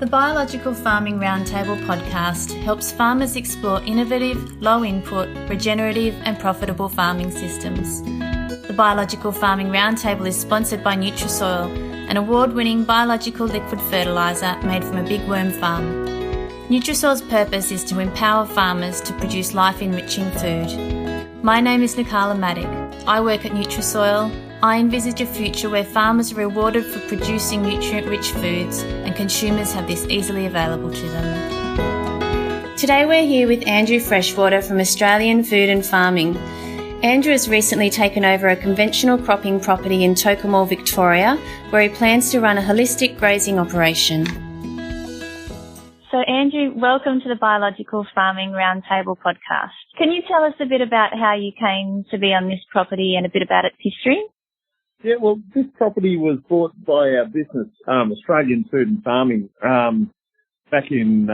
The Biological Farming Roundtable podcast helps farmers explore innovative, low-input, regenerative and profitable farming systems. The Biological Farming Roundtable is sponsored by Nutrisoil, an award-winning biological liquid fertiliser made from a big worm farm. Nutrisoil's purpose is to empower farmers to produce life-enriching food. My name is Nicola Maddock. I work at Nutrisoil. I envisage a future where farmers are rewarded for producing nutrient-rich foods and consumers have this easily available to them. Today we're here with Andrew Freshwater from Australian Food and Farming. Andrew has recently taken over a conventional cropping property in Tocumwal, Victoria, where he plans to run a holistic grazing operation. So Andrew, welcome to the Biological Farming Roundtable podcast. Can you tell us a bit about how you came to be on this property and a bit about its history? Yeah, well, this property was bought by our business, Australian Food and Farming, back in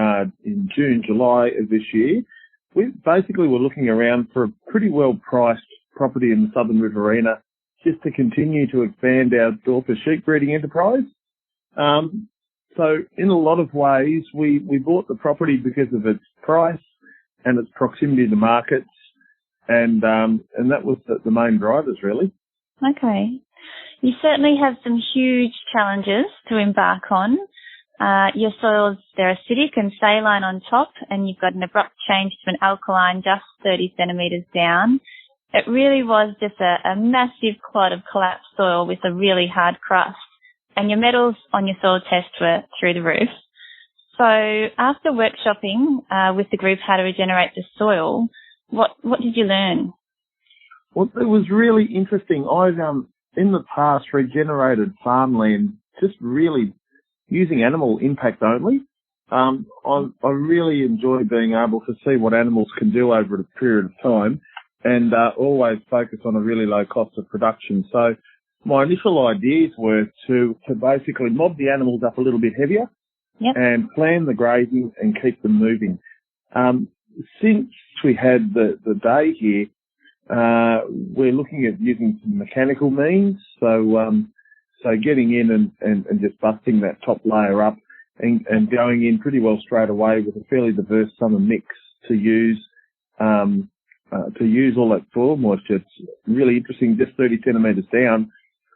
June, July of this year. We basically were looking around for a pretty well-priced property in the Southern Riverina just to continue to expand our Dorper sheep breeding enterprise. So in a lot of ways, we bought the property because of its price and its proximity to markets, and that was the main drivers, really. Okay. You certainly have some huge challenges to embark on. Your soils, they're acidic and saline on top, and you've got an abrupt change to an alkaline just 30 centimetres down. It really was just a massive clod of collapsed soil with a really hard crust, and your metals on your soil test were through the roof. So after workshopping with the group how to regenerate the soil, what did you learn? Well, it was really interesting. I've in the past regenerated farmland just really using animal impact only. I really enjoy being able to see what animals can do over a period of time and always focus on a really low cost of production. So my initial ideas were to basically mob the animals up a little bit heavier. Yep. And plan the grazing and keep them moving. Since we had the day here, we're looking at using some mechanical means, so getting in and just busting that top layer up and going in pretty well straight away with a fairly diverse summer mix to use all that soil moisture. It's really interesting. Just 30 centimetres down,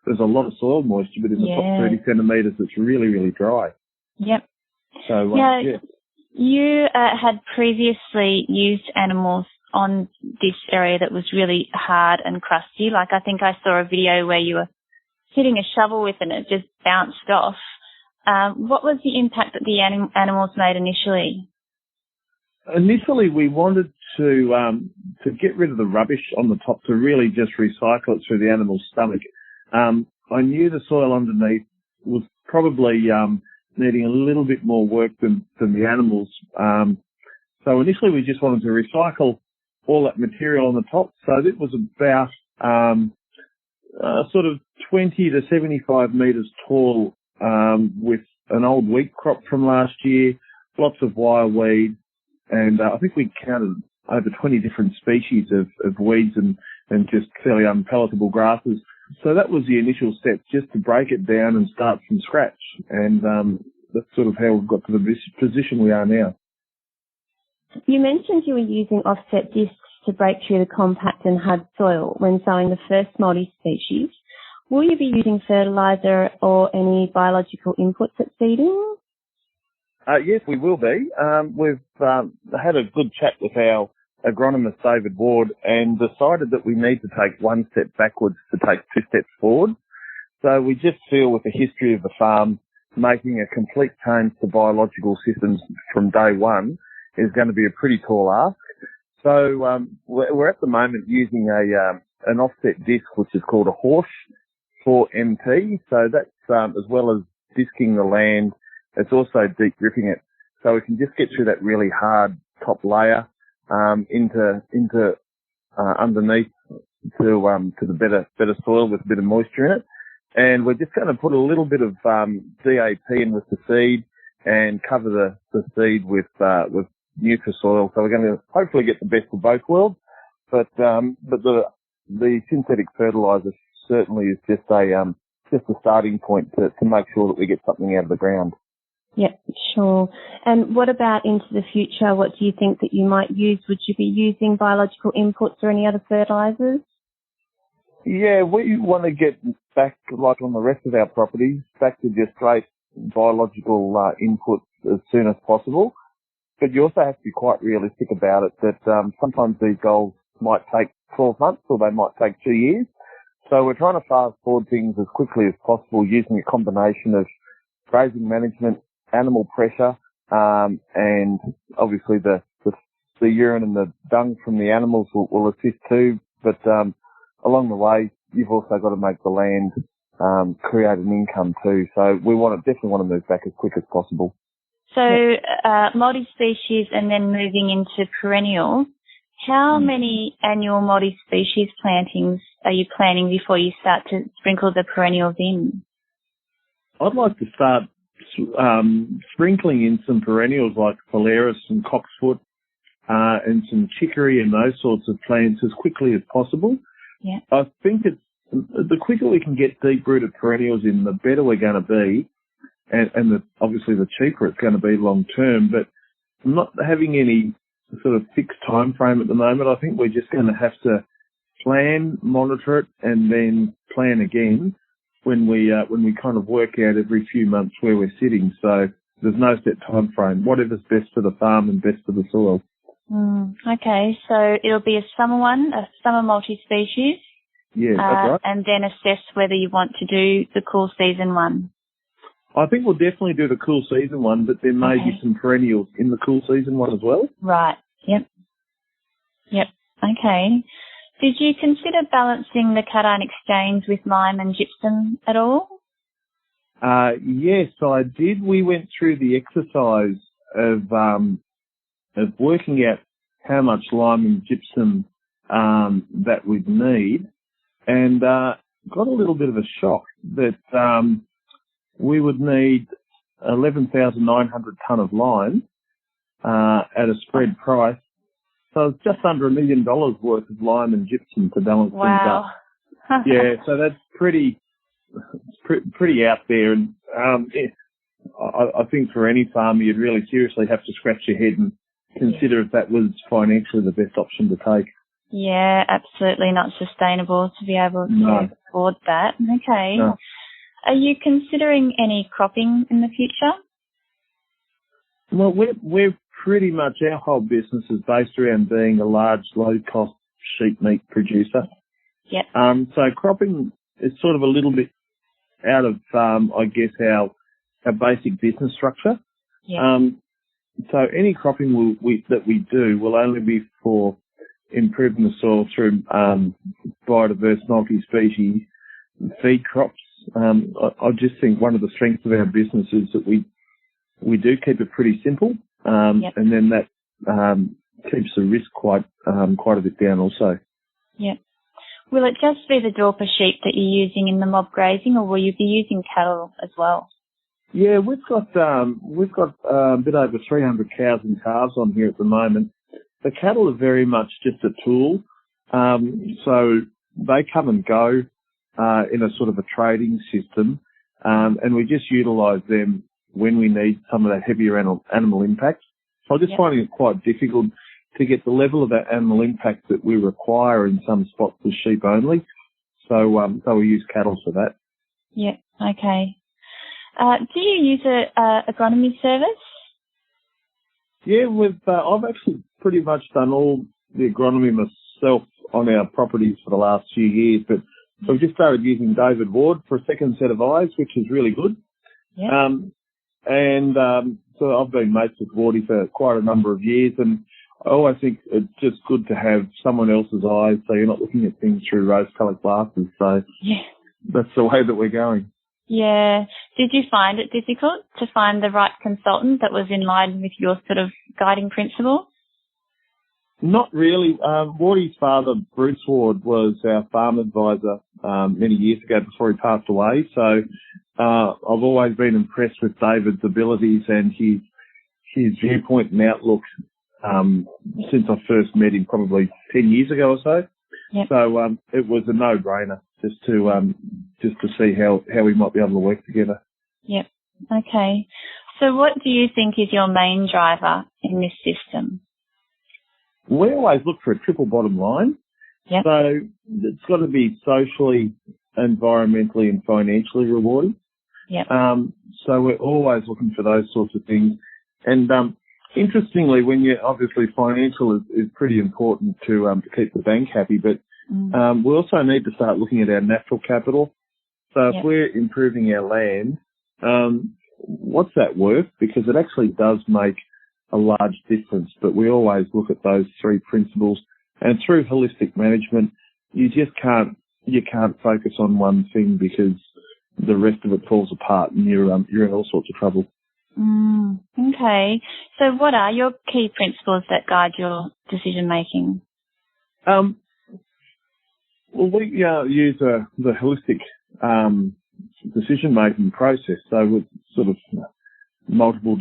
there's a lot of soil moisture, but in the top 30 centimetres, it's really, really dry. Yep. So you had previously used animals on this area that was really hard and crusty. Like I think I saw a video where you were hitting a shovel with it and it just bounced off. What was the impact that the animals made initially? Initially, we wanted to get rid of the rubbish on the top, to really just recycle it through the animal's stomach. I knew the soil underneath was probably needing a little bit more work than the animals. So initially, we just wanted to recycle all that material on the top. So it was about sort of 20 to 75 metres tall, with an old wheat crop from last year, lots of wireweed, and I think we counted over 20 different species of weeds and just fairly unpalatable grasses. So that was the initial step, just to break it down and start from scratch. And that's sort of how we've got to the position we are now. You mentioned you were using offset discs to break through the compact and hard soil when sowing the first multi-species. Will you be using fertiliser or any biological inputs at seeding? Yes, we will be. We've had a good chat with our agronomist, David Ward, and decided that we need to take one step backwards to take two steps forward. So we just feel, with the history of the farm, making a complete change to biological systems from day one is going to be a pretty tall ask. So we're at the moment using an offset disc, which is called a horse for MT. So that's as well as disking the land, it's also deep ripping it. So we can just get through that really hard top layer into underneath to the better soil with a bit of moisture in it. And we're just going to put a little bit of DAP in with the seed and cover the seed with Nutrisoil. So we're going to hopefully get the best of both worlds. But the synthetic fertiliser certainly is just a starting point to make sure that we get something out of the ground. Yep, sure. And what about into the future? What do you think that you might use? Would you be using biological inputs or any other fertilisers? Yeah, we want to get back, like on the rest of our properties, back to just straight biological inputs as soon as possible. But you also have to be quite realistic about it, that sometimes these goals might take 12 months or they might take 2 years. So we're trying to fast forward things as quickly as possible using a combination of grazing management, animal pressure, and obviously the urine and the dung from the animals will assist too. But along the way, you've also got to make the land create an income too. So we definitely want to move back as quick as possible. So multi-species and then moving into perennial. How many annual multi-species plantings are you planning before you start to sprinkle the perennials in? I'd like to start sprinkling in some perennials like phalaris and cocksfoot and some chicory and those sorts of plants as quickly as possible. Yeah. I think the quicker we can get deep-rooted perennials in, the better we're going to be, and obviously the cheaper it's going to be long-term. But I'm not having any sort of fixed time frame at the moment. I think we're just going to have to plan, monitor it, and then plan again when we kind of work out every few months where we're sitting. So there's no set time frame. Whatever's best for the farm and best for the soil. Okay, so it'll be a summer one, a summer multi-species. Yeah, that's right. And then assess whether you want to do the cool season one. I think we'll definitely do the cool season one, but there may be some perennials in the cool season one as well. Right. Yep. Okay. Did you consider balancing the cation exchange with lime and gypsum at all? Yes, I did. We went through the exercise of working out how much lime and gypsum that we'd need, and got a little bit of a shock that we would need 11,900 tonne of lime at a spread price. So it's just under $1 million worth of lime and gypsum to balance things up. Yeah, so that's pretty out there. And I think for any farmer, you'd really seriously have to scratch your head and consider if that was financially the best option to take. Yeah, absolutely not sustainable to be able to afford that. Okay. No. Are you considering any cropping in the future? Well, we're pretty much, our whole business is based around being a large, low-cost sheep meat producer. Yep. So cropping is sort of a little bit out of, I guess, our basic business structure. Yep. So any cropping that we do will only be for improving the soil through biodiverse multi-species feed crops. I just think one of the strengths of our business is that we do keep it pretty simple, and then that keeps the risk quite a bit down also. Yep. Will it just be the Dorper sheep that you're using in the mob grazing, or will you be using cattle as well? Yeah, we've got a bit over 300 cows and calves on here at the moment. The cattle are very much just a tool, so they come and go in a sort of a trading system, and we just utilise them when we need some of that heavier animal impact. So I'm just finding it quite difficult to get the level of that animal impact that we require in some spots with sheep only. So we use cattle for that. Yeah. Okay. Do you use a agronomy service? Yeah, I've actually pretty much done all the agronomy myself on our properties for the last few years, but we've just started using David Ward for a second set of eyes, which is really good. Yeah. So I've been mates with Wardy for quite a number of years, and I always think it's just good to have someone else's eyes so you're not looking at things through rose-coloured glasses. So that's the way that we're going. Yeah. Did you find it difficult to find the right consultant that was in line with your sort of guiding principles? Not really. Wardy's father, Bruce Ward, was our farm advisor many years ago before he passed away. So I've always been impressed with David's abilities and his viewpoint and outlook since I first met him probably 10 years ago or so. Yep. So it was a no-brainer just to see how we might be able to work together. Yep. Okay. So what do you think is your main driver in this system? We always look for a triple bottom line. Yep. So it's got to be socially, environmentally and financially rewarding. Yep. So we're always looking for those sorts of things. And interestingly, when you obviously financial is pretty important to keep the bank happy, but we also need to start looking at our natural capital. So if we're improving our land, what's that worth? Because it actually does make a large difference. But we always look at those three principles, and through holistic management, you can't focus on one thing because the rest of it falls apart, and you're in all sorts of trouble. Okay. So what are your key principles that guide your decision making? Well, we use the holistic decision making process. So with sort of multiple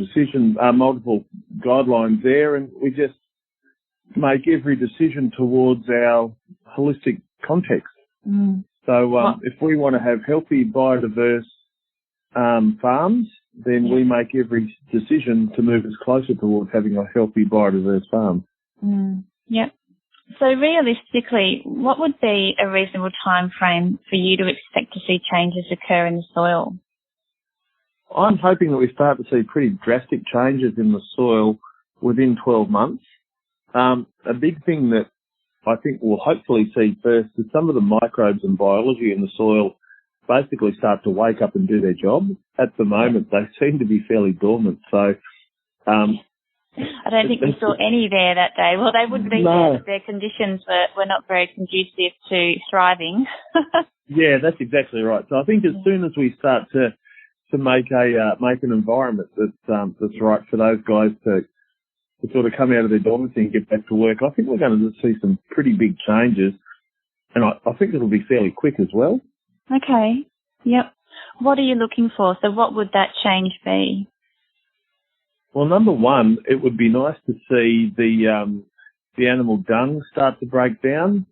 guidelines there, and we just make every decision towards our holistic context. So if we want to have healthy, biodiverse farms, then we make every decision to move us closer towards having a healthy, biodiverse farm. Yep. So realistically, what would be a reasonable time frame for you to expect to see changes occur in the soil? I'm hoping that we start to see pretty drastic changes in the soil within 12 months. A big thing that I think we'll hopefully see first is some of the microbes and biology in the soil basically start to wake up and do their job. At the moment, they seem to be fairly dormant. So I don't think we saw any there that day. Well, they wouldn't be there, but their conditions were not very conducive to thriving. Yeah, that's exactly right. So I think as soon as we start to make an environment that's right for those guys to sort of come out of their dormancy and get back to work, I think we're going to see some pretty big changes, and I think it'll be fairly quick as well. Okay. Yep. What are you looking for? So what would that change be? Well, number one, it would be nice to see the animal dung start to break down.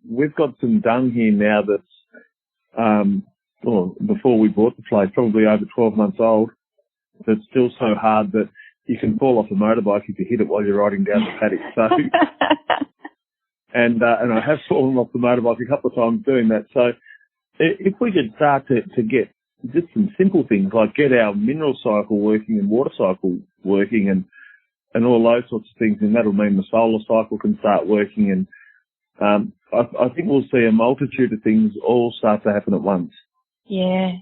We've got some dung here now that's, before we bought the place, probably over 12 months old. That's still so hard that you can fall off a motorbike if you hit it while you're riding down the paddock. So, and I have fallen off the motorbike a couple of times doing that. So if we could start to get just some simple things like get our mineral cycle working and water cycle working and all those sorts of things, and that'll mean the solar cycle can start working. And I think we'll see a multitude of things all start to happen at once. Yeah.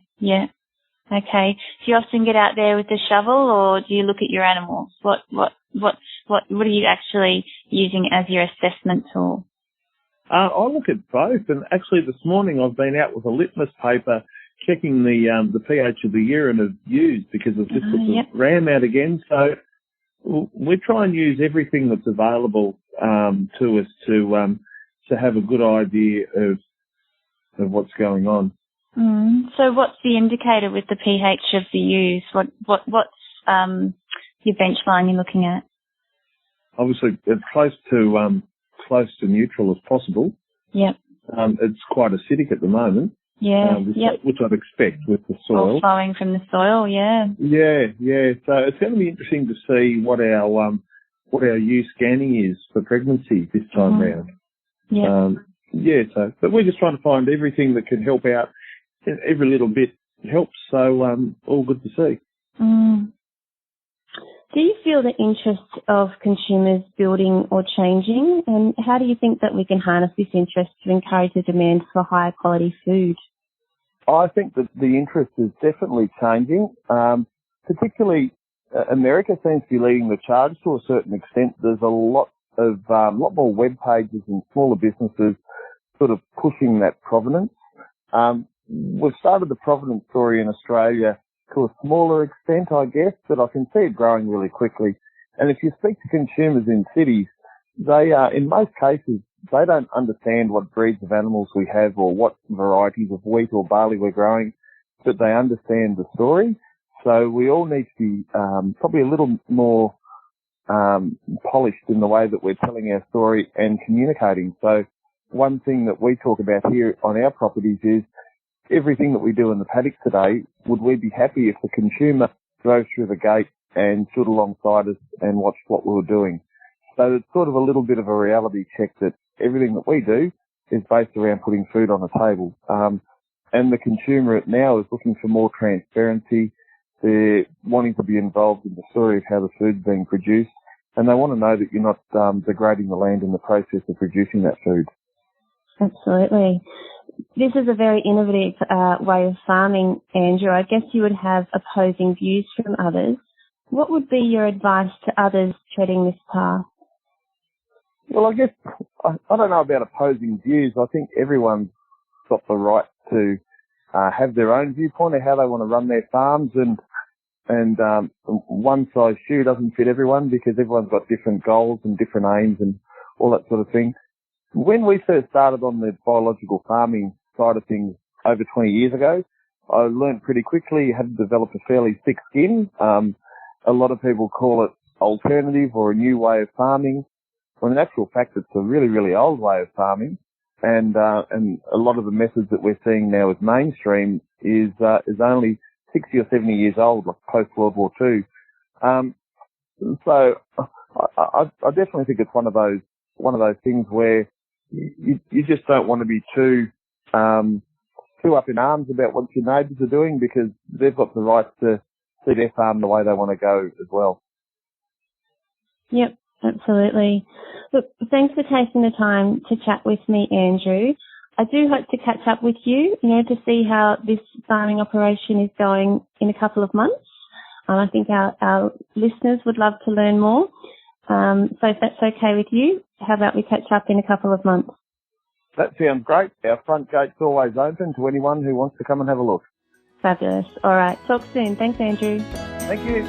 Okay. Do you often get out there with the shovel, or do you look at your animals? What are you actually using as your assessment tool? I look at both, and actually this morning I've been out with a litmus paper checking the pH of the urine of ewes because I've just put the ram out again. So we try and use everything that's available to us to have a good idea of what's going on. So what's the indicator with the pH of the ewes? What's your benchline you're looking at? Obviously, it's close to neutral as possible. Yep. It's quite acidic at the moment. Yeah. Which I'd expect with the soil. All flowing from the soil. Yeah. Yeah. So it's going to be interesting to see what our ewe scanning is for pregnancy this time round. Yeah. So but we're just trying to find everything that can help out. Every little bit helps. So all good to see. Do you feel the interest of consumers building or changing? And how do you think that we can harness this interest to encourage the demand for higher quality food? I think that the interest is definitely changing. Particularly, America seems to be leading the charge to a certain extent. There's a lot more web pages and smaller businesses sort of pushing that provenance. We've started the provenance story in Australia to a smaller extent, I guess, but I can see it growing really quickly. And if you speak to consumers in cities, they in most cases, they don't understand what breeds of animals we have or what varieties of wheat or barley we're growing, but they understand the story. So we all need to be probably a little more polished in the way that we're telling our story and communicating. So one thing that we talk about here on our properties is everything that we do in the paddock today, would we be happy if the consumer drove through the gate and stood alongside us and watched what we were doing. So it's sort of a little bit of a reality check that everything that we do is based around putting food on the table. And the consumer now is looking for more transparency. They're wanting to be involved in the story of how the food's being produced, and they want to know that you're not degrading the land in the process of producing that food. Absolutely. This is a very innovative way of farming, Andrew. I guess you would have opposing views from others. What would be your advice to others treading this path? Well, I guess I don't know about opposing views. I think everyone's got the right to have their own viewpoint of how they want to run their farms, and one size shoe doesn't fit everyone because everyone's got different goals and different aims and all that sort of thing. When we first started on the biological farming side of things over 20 years ago, I learned pretty quickly you had to develop a fairly thick skin. A lot of people call it alternative or a new way of farming. Well, in actual fact, it's a really, really old way of farming. And a lot of the methods that we're seeing now as mainstream is only 60 or 70 years old, like post-World War II. So I definitely think it's one of those things where you just don't want to be too up in arms about what your neighbours are doing, because they've got the right to see their farm the way they want to go as well. Yep, absolutely. Look, thanks for taking the time to chat with me, Andrew. I do hope to catch up with you, to see how this farming operation is going in a couple of months. I think our listeners would love to learn more. So if that's okay with you, how about we catch up in a couple of months? That sounds great. Our front gate's always open to anyone who wants to come and have a look. Fabulous. All right. Talk soon. Thanks, Andrew. Thank you.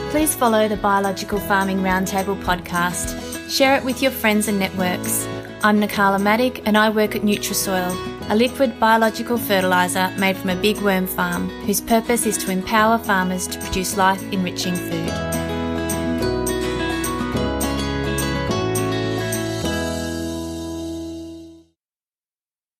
Please follow the Biological Farming Roundtable podcast. Share it with your friends and networks. I'm Nikala Maddock and I work at Nutrisoil, a liquid biological fertiliser made from a big worm farm whose purpose is to empower farmers to produce life-enriching food.